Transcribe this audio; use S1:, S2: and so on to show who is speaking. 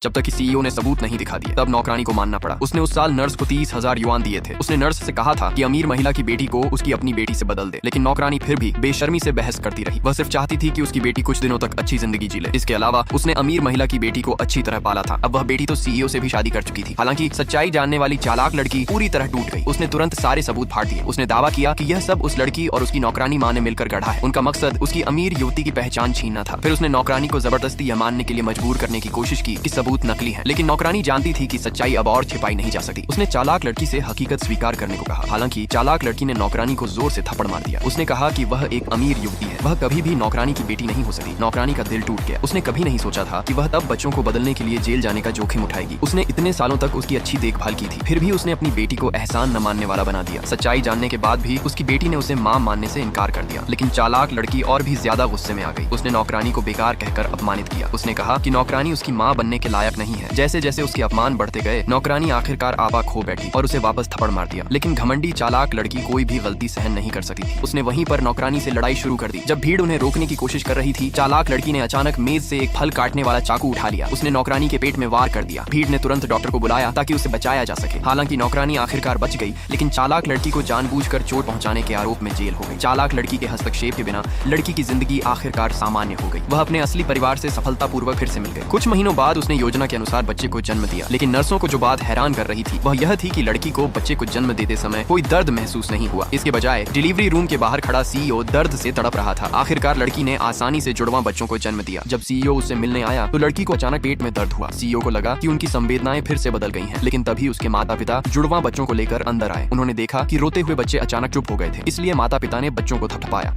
S1: जब तक कि सीईओ ने सबूत नहीं दिखा दिए तब नौकरानी को मानना पड़ा। उसने उस साल नर्स को 30,000 युआन दिए थे। उसने नर्स से कहा था कि अमीर महिला की बेटी को उसकी अपनी बेटी से बदल दे, लेकिन नौकरानी फिर भी बेशर्मी से बहस करती रही। वह सिर्फ चाहती थी कि उसकी बेटी कुछ दिनों तक अच्छी जिंदगी जी ले। इसके अलावा उसने अमीर महिला की बेटी को अच्छी तरह पाला था। अब वह बेटी तो सीईओ से भी शादी कर चुकी थी। हालांकि सच्चाई जानने वाली चालाक लड़की पूरी तरह टूट गई। उसने तुरंत सारे सबूत फाड़ दिए। उसने दावा किया कि यह सब उस लड़की और उसकी नौकरानी माँ ने मिलकर गढ़ा है। उनका मकसद उसकी अमीर युवती की पहचान छीनना था। फिर उसने नौकरानी को जबरदस्ती यह मानने के लिए मजबूर करने की कोशिश की कि सबूत नकली है, लेकिन नौकरानी जानती थी कि सच्चाई अब और छिपाई नहीं जा सकती। उसने चालाक लड़की से हकीकत स्वीकार करने को कहा। हालांकि चालाक लड़की ने नौकरानी को जोर से थप्पड़ मार दिया। उसने कहा कि वह एक अमीर युवती है, वह कभी भी नौकरानी की बेटी नहीं हो सकती। नौकरानी का दिल टूट गया। उसने कभी नहीं सोचा था कि वह तब बच्चों को बदलने के लिए जेल जाने का जोखिम उठाएगी। उसने इतने सालों तक उसकी अच्छी देखभाल की थी, फिर भी उसने अपनी बेटी को एहसान न मानने वाला बना दिया। सच्चाई जानने के बाद भी उसकी बेटी ने उसे मां मानने से इनकार कर दिया। लेकिन चालाक लड़की और भी ज्यादा गुस्से में आ गई। उसने नौकरानी को बेकार कहकर अपमानित किया। उसने कहा कि नौकरानी उसकी मां बनने के लायक नहीं है। जैसे जैसे उसके अपमान बढ़ते गए, नौकरानी आखिरकार आबा खो बैठी और उसे वापस थप्पड़ मार दिया। लेकिन घमंडी चालाक लड़की कोई भी गलती सहन नहीं कर सकती थी। उसने वहीं पर नौकरानी से लड़ाई शुरू कर दी। जब भीड़ उन्हें रोकने की कोशिश कर रही थी, चालाक लड़की ने अचानक मेज से एक फल काटने वाला चाकू उठा लिया। उसने नौकरानी के पेट में वार कर दिया। भीड़ ने तुरंत डॉक्टर को बुलाया ताकि उसे बचाया जा सके। हालांकि नौकरानी आखिरकार बच गई, लेकिन चालाक लड़की को जानबूझकर चोट पहुंचाने के आरोप में जेल हो गई। चालाक लड़की के हस्तक्षेप के बिना लड़की की जिंदगी आखिरकार सामान्य हो गई। वह अपने असली परिवार से सफलतापूर्वक फिर से मिल गई। कुछ महीनों बाद उसने योजना के अनुसार बच्चे को जन्म दिया। लेकिन नर्सों को जो बात हैरान कर रही थी वह यह थी कि लड़की को बच्चे को जन्म देते समय कोई दर्द महसूस नहीं हुआ। इसके बजाय डिलीवरी रूम के बाहर खड़ा सीईओ दर्द से तड़प रहा था। आखिरकार लड़की ने आसानी से जुड़वा बच्चों को जन्म दिया। जब सीईओ उससे मिलने आया तो लड़की को अचानक पेट में दर्द हुआ। सीईओ को लगा कि उनकी संवेदनाएं फिर से बदल गई हैं, लेकिन तभी उसके माता पिता जुड़वा बच्चों को लेकर अंदर आए। उन्होंने देखा कि रोते हुए बच्चे अचानक चुप हो गए थे, इसलिए माता पिता ने बच्चों को थपथपाया।